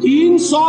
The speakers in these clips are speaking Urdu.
300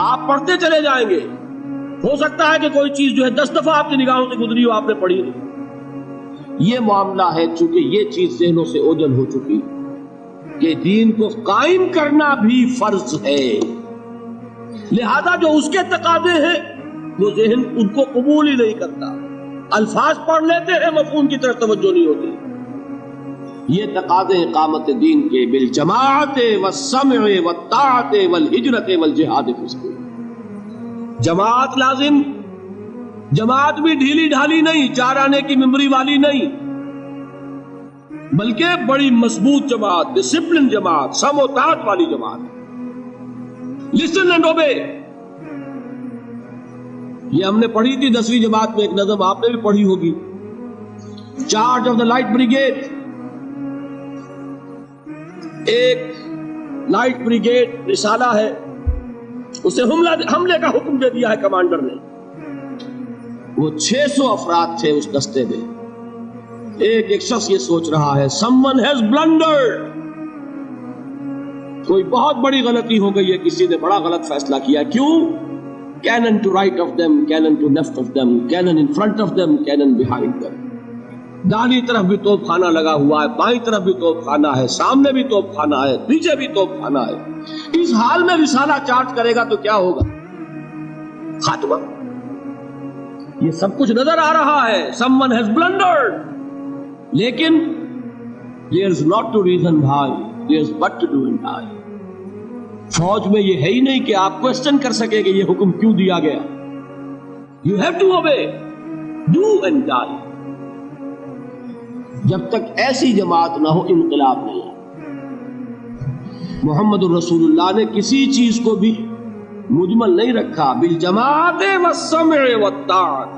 آپ پڑھتے چلے جائیں گے، ہو سکتا ہے کہ کوئی چیز جو ہے 10 دفعہ آپ کی نگاہوں سے گزری ہو، آپ نے پڑھی نہیں۔ یہ معاملہ ہے، چونکہ یہ چیز ذہنوں سے اوجھل ہو چکی کہ دین کو قائم کرنا بھی فرض ہے، لہذا جو اس کے تقاضے ہیں وہ ذہن ان کو قبول ہی نہیں کرتا، الفاظ پڑھ لیتے ہیں، مفہوم کی طرف توجہ نہیں ہوتی۔ یہ تقاضے اقامت دین کے بالجماعت والسمع والطاعت والہجرت والجہاد فی سبیل، جماعت لازم، جماعت بھی ڈھیلی ڈھالی نہیں، 4 آنے کی ممبری والی نہیں، بلکہ بڑی مضبوط جماعت، ڈسپلن جماعت، سم و طاعت والی جماعت، لسن اینڈ اوبے۔ یہ ہم نے پڑھی تھی 10ویں جماعت میں ایک نظم، آپ نے بھی پڑھی ہوگی، charge of the light brigade. ایک لائٹ بریگیڈ رسالہ ہے، اسے حملے کا حکم دے دیا ہے کمانڈر نے، وہ 600 افراد تھے اس دستے میں۔ ایک شخص یہ سوچ رہا ہے someone has blundered، کوئی بہت بڑی غلطی ہو گئی ہے، کسی نے بڑا غلط فیصلہ کیا۔ کیوں؟ cannon to right of them, cannon to left of them, cannon in front of them, cannon behind them، داہنی طرف بھی توپ خانہ لگا ہوا ہے، بائیں طرف بھی توپ خانہ ہے، سامنے بھی توپ خانہ ہے، پیچھے بھی توپ خانہ ہے۔ اس حال میں رسالہ چارج کرے گا تو کیا ہوگا؟ خاتمہ۔ یہ سب کچھ نظر آ رہا ہے، someone has blundered، لیکن there is not to reason why، there is but to do and die۔ فوج میں یہ ہے ہی نہیں کہ آپ کوسچن کر سکے کہ یہ حکم کیوں دیا گیا۔ You have to obey، do and die۔ جب تک ایسی جماعت نہ ہو انقلاب نہیں ہے۔ محمد الرسول اللہ نے کسی چیز کو بھی مجمل نہیں رکھا، بالجماعت والسمع والطاعت،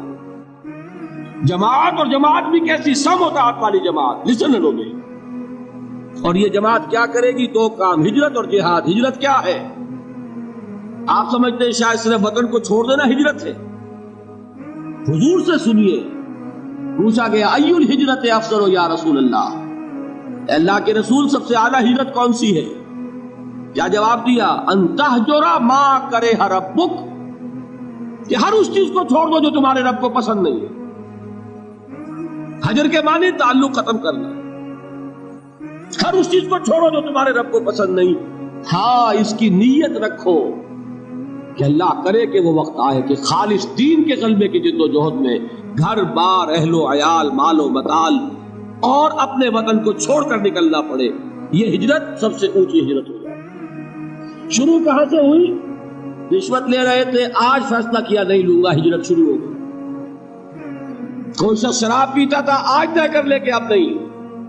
جماعت، اور جماعت بھی کیسی؟ سم و طاعت والی جماعت، لسن اینڈ اوبے۔ اور یہ جماعت کیا کرے گی؟ 2 کام، ہجرت اور جہاد۔ ہجرت کیا ہے؟ آپ سمجھتے ہیں شاید صرف وطن کو چھوڑ دینا ہجرت ہے؟ حضور سے سنیے، پوچھا گیا ایُّ الہجرت افضل یا رسول اللہ، اللہ کے رسول سب سے اعلیٰ ہجرت کون سی ہے؟ کیا جواب دیا؟ ان تہجر ما کرہ ربک، کہ ہر اس چیز کو چھوڑ دو جو تمہارے رب کو پسند نہیں ہے۔ حجر کے معنی تعلق ختم کرنا، ہر اس چیز کو چھوڑو جو تمہارے رب کو پسند نہیں۔ ہاں، اس کی نیت رکھو کہ اللہ کرے کہ وہ وقت آئے کہ خالص دین کے غلبے کی جد و جہد میں گھر بار، اہل و عیال، مال و متال اور اپنے وطن کو چھوڑ کر نکلنا پڑے۔ یہ ہجرت سب سے اونچی ہجرت ہو جائے۔ شروع کہاں سے ہوئی؟ رشوت لے رہے تھے، آج فیصلہ کیا نہیں لوں گا، ہجرت شروع ہو گئی۔ کوئی شخص شراب پیتا تھا، آج طے کر لے کہ اب نہیں،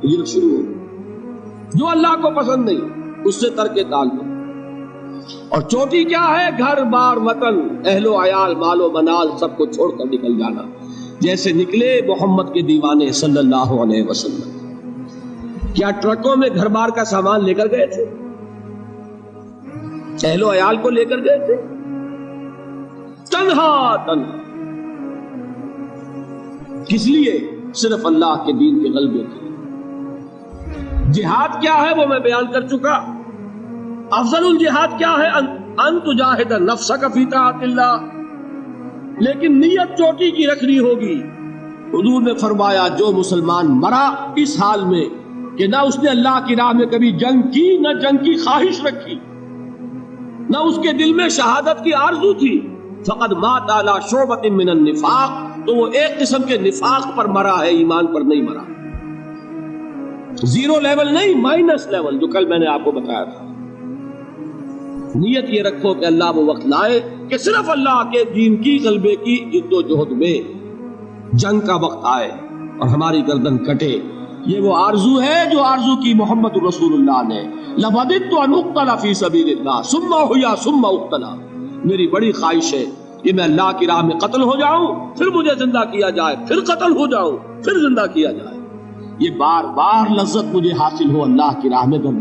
ہجرت شروع ہو گئی۔ جو اللہ کو پسند نہیں اس سے ترک تعلق۔ اور چوٹی کیا ہے؟ گھر بار، وطن، اہل و عیال، مال و منال سب کو چھوڑ کر نکل جانا، جیسے نکلے محمد کے دیوانے صلی اللہ علیہ وسلم۔ کیا ٹرکوں میں گھر بار کا سامان لے کر گئے تھے؟ اہل و عیال کو لے کر گئے تھے؟ تنہا تنہا، کس لیے؟ صرف اللہ کے دین کے غلبے کے۔ جہاد کیا ہے وہ میں بیان کر چکا۔ افضل الجہاد کیا ہے؟ ان تجاہد نفسک فی طاعت اللہ، لیکن نیت چوٹی کی رکھنی ہوگی۔ حضور نے فرمایا جو مسلمان مرا اس حال میں کہ نہ اس نے اللہ کی راہ میں کبھی جنگ کی، نہ جنگ کی خواہش رکھی، نہ اس کے دل میں شہادت کی آرزو تھی، فقد مات علی شعبۃ من النفاق، تو وہ ایک قسم کے نفاق پر مرا ہے، ایمان پر نہیں مرا۔ 0 لیول نہیں، مائنس لیول، جو کل میں نے آپ کو بتایا تھا۔ نیت یہ رکھو کہ اللہ وہ وقت لائے کہ صرف اللہ کے دین کی غلبے کی جد و جہد میں جنگ کا وقت آئے اور ہماری گردن کٹے۔ یہ وہ آرزو ہے جو آرزو کی محمد رسول اللہ نے، لَوَدِدْتُ أَنْ أُقْتَلَ فِي سَبِيلِ اللَّهِ ثُمَّ أُحْيَا ثُمَّ أُقْتَلَ، میری بڑی خواہش ہے کہ میں اللہ کی راہ میں قتل ہو جاؤں، پھر مجھے زندہ کیا جائے، پھر قتل ہو جاؤں، پھر زندہ کیا جائے۔ یہ بار بار لذت مجھے حاصل ہو اللہ کی راہ میں گردن